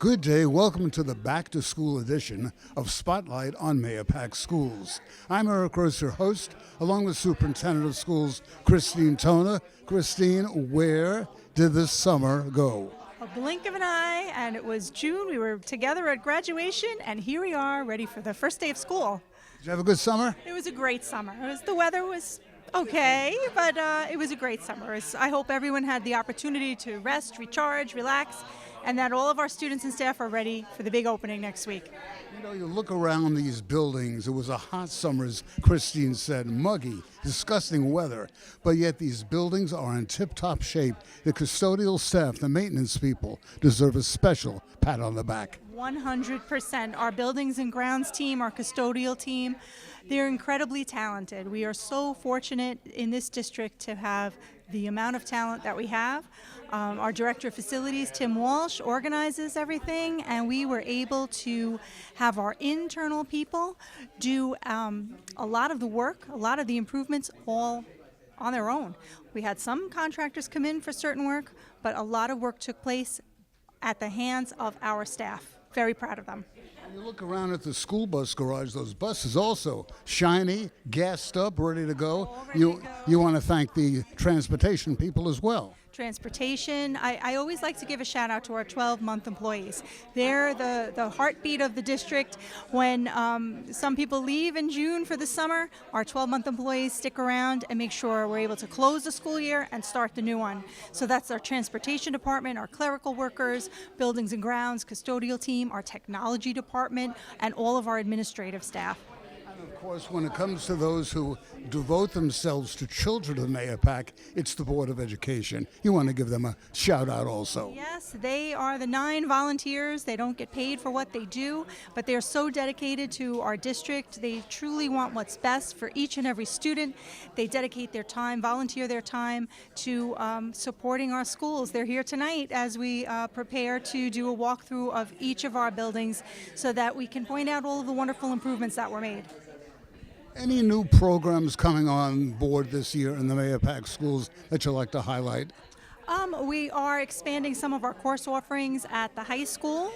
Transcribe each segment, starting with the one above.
Good day. Welcome to the Back to School edition of Spotlight on Mahopac Schools. I'm Eric Gross, your host, along with Superintendent of Schools Christine Tona. Christine, where did this summer go? A blink of an eye, and it was June. We were together at graduation, and here we are, ready for the first day of school. Did you have a good summer? It was a great summer. The weather was okay, but it was a great summer. I hope everyone had the opportunity to rest, recharge, relax, and that all of our students and staff are ready for the big opening next week. You know, you look around these buildings, it was a hot summer, as Christine said, muggy, disgusting weather, but yet these buildings are in tip-top shape. The custodial staff, the maintenance people, deserve a special pat on the back. 100%. Our buildings and grounds team, our custodial team, they're incredibly talented. We are so fortunate in this district to have the amount of talent that we have. Our director of facilities, Tim Walsh, organizes everything, and we were able to have our internal people do a lot of the work, a lot of the improvements all on their own. We had some contractors come in for certain work, but a lot of work took place at the hands of our staff. Very proud of them. You look around at the school bus garage, those buses also shiny, gassed up, ready to go. You want to thank the transportation people as well. Transportation. I always like to give a shout out to our 12-month employees. They're the heartbeat of the district. When some people leave in June for the summer, our 12-month employees stick around and make sure we're able to close the school year and start the new one. So that's our transportation department, our clerical workers, buildings and grounds, custodial team, our technology department, and all of our administrative staff. Of course, when it comes to those who devote themselves to children of Mahopac, it's the Board of Education. You want to give them a shout out also. Yes, they are the 9 volunteers. They don't get paid for what they do, but they're so dedicated to our district. They truly want what's best for each and every student. They dedicate their time, volunteer their time to supporting our schools. They're here tonight as we prepare to do a walkthrough of each of our buildings so that we can point out all of the wonderful improvements that were made. Any new programs coming on board this year in the Mahopac schools that you'd like to highlight? We are expanding some of our course offerings at the high school.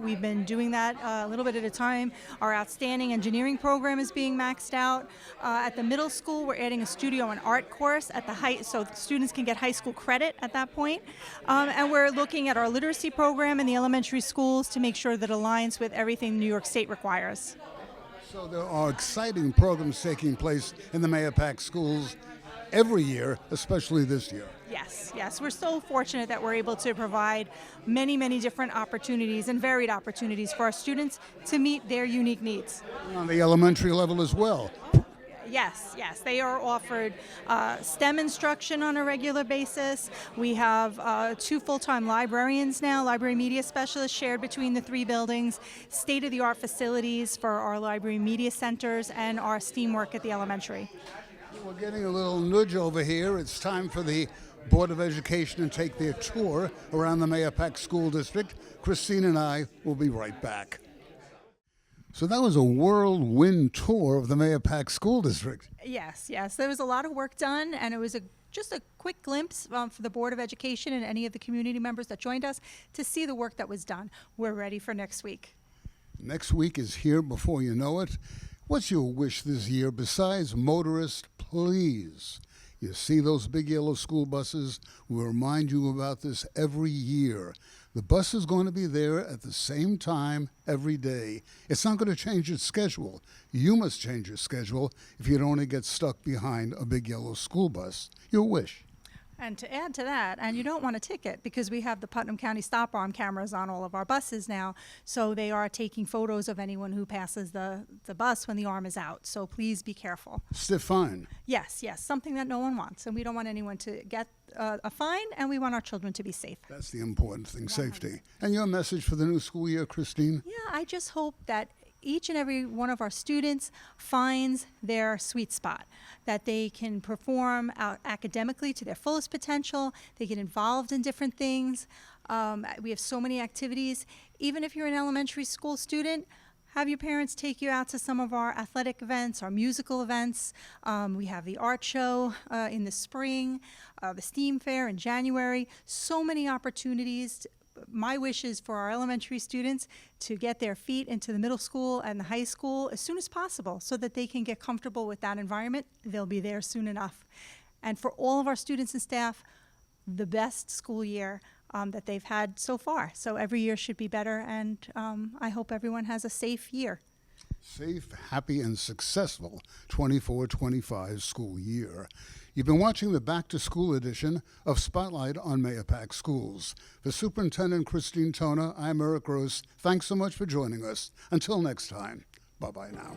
We've been doing that a little bit at a time. Our outstanding engineering program is being maxed out. At the middle school, we're adding a studio and art course at the so students can get high school credit at that point. And we're looking at our literacy program in the elementary schools to make sure that it aligns with everything New York State requires. So there are exciting programs taking place in the Mahopac schools every year, especially this year. Yes. We're so fortunate that we're able to provide many, many different opportunities and varied opportunities for our students to meet their unique needs. And on the elementary level as well. Yes. They are offered STEM instruction on a regular basis. We have 2 full-time librarians now, library media specialists shared between the 3 buildings, state-of-the-art facilities for our library media centers, and our STEAM work at the elementary. We're getting a little nudge over here. It's time for the Board of Education to take their tour around the Mahopac School District. Christine and I will be right back. So that was a whirlwind tour of the Mahopac School District. Yes. There was a lot of work done, and it was just a quick glimpse for the Board of Education and any of the community members that joined us to see the work that was done. We're ready for next week. Next week is here before you know it. What's your wish this year besides motorists, please? You see those big yellow school buses? We remind you about this every year. The bus is going to be there at the same time every day. It's not going to change its schedule. You must change your schedule if you don't want to get stuck behind a big yellow school bus. Your wish. And to add to that, and you don't want a ticket because we have the Putnam County stop arm cameras on all of our buses now, so they are taking photos of anyone who passes the bus when the arm is out. So please be careful. Stiff fine. Yes, something that no one wants, and we don't want anyone to get a fine, and we want our children to be safe. That's the important thing, safety. And your message for the new school year, Christine? Yeah, I just hope that each and every one of our students finds their sweet spot, that they can perform academically to their fullest potential, they get involved in different things. We have so many activities. Even if you're an elementary school student, have your parents take you out to some of our athletic events, our musical events. We have the art show in the spring, the STEAM fair in January. So many opportunities my wish is for our elementary students to get their feet into the middle school and the high school as soon as possible so that they can get comfortable with that environment. They'll be there soon enough. And for all of our students and staff, the best school year that they've had so far. So every year should be better, and I hope everyone has a safe year. Safe, happy, and successful 24-25 school year. You've been watching the Back to School edition of Spotlight on Mahopac Schools. For Superintendent Christine Tona, I'm Eric Gross. Thanks so much for joining us. Until next time, bye-bye now.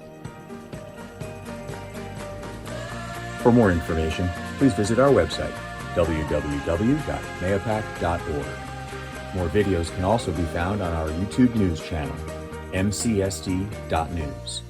For more information, please visit our website, www.mahopac.org. More videos can also be found on our YouTube news channel, mcsd.news.